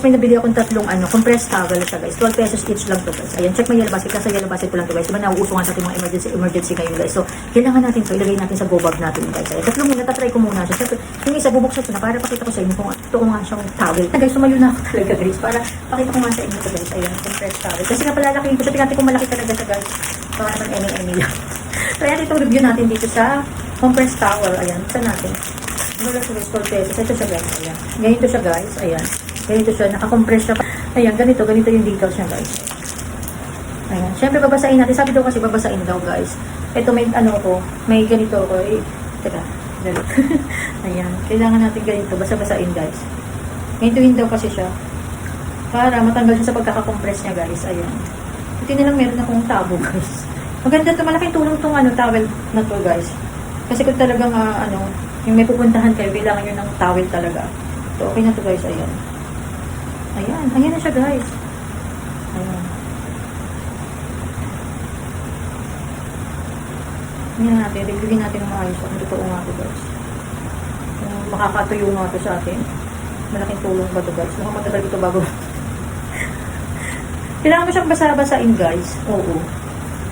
May nabili akong tatlong compressed towel siya guys. 12 pesos each lang to guys. Ayan, check my yellow basket. Kasi yellow basket ko lang to guys. Diba nauuso nga sa ating mga emergency ngayon guys. So, kailangan natin to. Ilagay natin sa go bag natin guys. Ayan, tatlong muna. Tatry ko muna siya. Siyempre, yung isa bubuksan ko na para pakita ko sa inyo kung ito nga siyang towel. Guys, sumayo na ako talaga guys. Para pakita ko nga sa inyo to guys. Ayan, compressed towel. Kasi nga palalakihin ko siya. Tingnan kung malaki talaga siya guys. Para naman any lang. So, ayan, itong review natin dito sa compressed towel. Ayan, isa natin. Wala sa guys, 12 pesos. Ito siya guys. Ayan. Ganito siya guys. Ayan. Ganito siya, naka-compress siya. Ayan, ganito yung details niya, guys. Ayan, syempre babasahin natin. Sabi daw kasi babasahin daw, guys. Ito may may ganito ako. Teka, dali. Ayan, kailangan natin ganito, basa-basahin, guys. Ganito daw kasi siya. Para matanggal siya sa pagkaka-compress niya, guys. Ayan. Ito na lang meron akong tabo, guys. Maganda to, malaking tulong tong towel na to, guys. Kasi kung talagang, yung may pupuntahan kayo, kailangan nyo ng towel talaga. So, okay na to, guys. Ayan. Ayan na siya guys. Ayan. Ayan natin, reviewin natin ng maayos kung totoo nga ito guys. Makakatuyo nga ito sa atin. Malaking tulong ba ito guys? Mukhang matagal ito bago. Kailangan mo siyang basa-basain guys. Oo.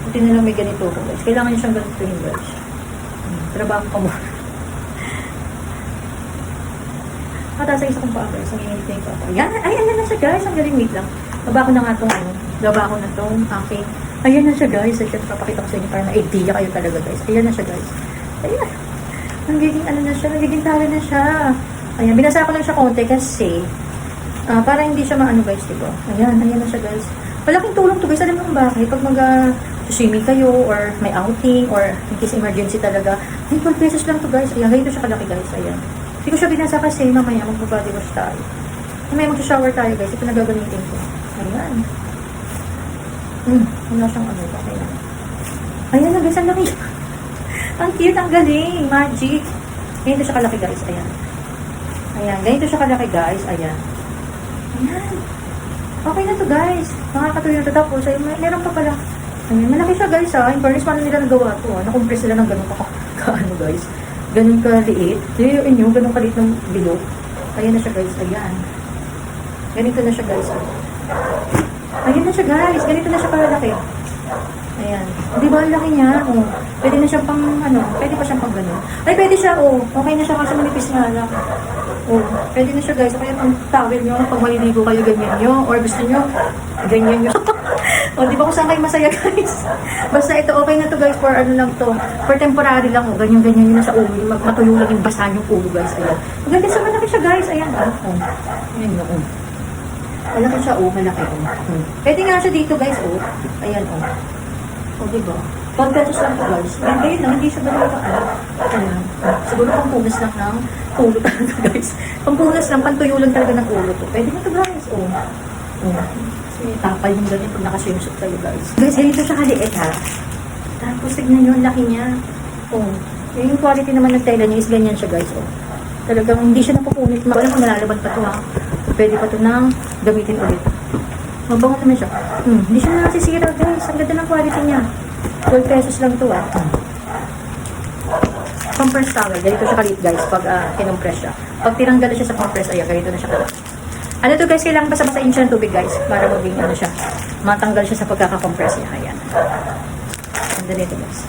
Buti na lang may ganito guys. Kailangan nyo siyang ganituhin guys. Trabaho ka mo. Sa isa kong paa guys, ang init na yung paa. Ayan na siya guys, ang galing, wait lang. Baba ko na nga itong aking, ayan na siya guys, ay papakita ko sa inyo para na-idea kayo talaga guys. Ayan na siya guys. Ayan. Nagiging na siya, nagiging tawin na siya. Ayan, binasa ko lang siya konti kasi, para hindi siya guys, diba? Ayan na siya guys. Malaking tulong to guys, alam mo kung bakit? Pag swimming kayo, or may outing, or in case emergency talaga, ay 12 pesos lang to guys. Ayan, ganito siya kalaki guys, ayan. Hindi ko siya binasa kasi mamaya mag-body wash tayo. Mamaya mag-shower tayo guys. Ito na gagamitin ko. Ayan. Wala siyang okay lang. Ayan na guys, ang laki. Ang cute, ang galing. Magic. Ganito siya kalaki guys. Ayan. Ayan. Ganito siya kalaki guys. Ayan. Ayan. Okay na to guys. Nakakatuloy na to. Tapos, meron pa pala. Ayan. Malaki siya guys ha. In fairness, paano nila nagawa to ha? Nakompress sila ng ganun kaano guys. Ganun kaliit. Yung inyo, ganun kaliit ng bilog. Ayan na siya guys. Ayan. Ganito na siya guys. Ayan na siya guys. Ganito na siya kalaki. Ayan. Di ba ang laki niya? Oh. Pwede na siyang pang pwede pa siyang pang ganun. Ay, pwede siya. Oh. Okay na siya kasi manipis nga lang. Oh. Pwede na siya guys. Kaya pang towel nyo. Pag maliligo kayo, ganyan nyo. Or gusto nyo, ganyan nyo. O, di ba kung saan kayo masaya guys? Basta ito, okay na to guys for lang to. For temporary lang, o. Ganyan-ganyan yun na sa ulo. Matuyo lang yung basahan yung ulo guys. Ayan. Maganda sa malaki siya guys. Ayan. Ayan na, malaki siya, malaki. Pwede nga siya dito guys, Ayan, O, di ba? 12 pesos lang to guys. Ganyan lang, hindi siya ganun ayan. Siguro pangpunas lang ng ulo talaga guys. Pangpunas lang, pantuyo lang talaga ng ulo to. Pwede na to guys, Kasi tapal yung ganyan pag nakaswimsuit kayo guys. Guys, ganito siya kaliit ha. Tapos tignan nyo, ang laki niya. Yung quality naman ng tela niya is ganyan siya guys. Talagang hindi siya napupunit. Wala kung nalalaban pa to ha. Pwede pa to nang gamitin ulit. Mabango naman siya. Hindi siya nasisira guys. Ang ganda ng quality niya. 12 pesos lang to compress towel. Ganito siya kalit guys pag kinumpress siya. Pag tinanggal siya sa compress, ayan, ganito na siya kalit. Ano to guys, kailangan basa-basain siya ng tubig guys para maging siya, matanggal siya sa pagkaka-compress niya. Ayan. Ang ganito guys.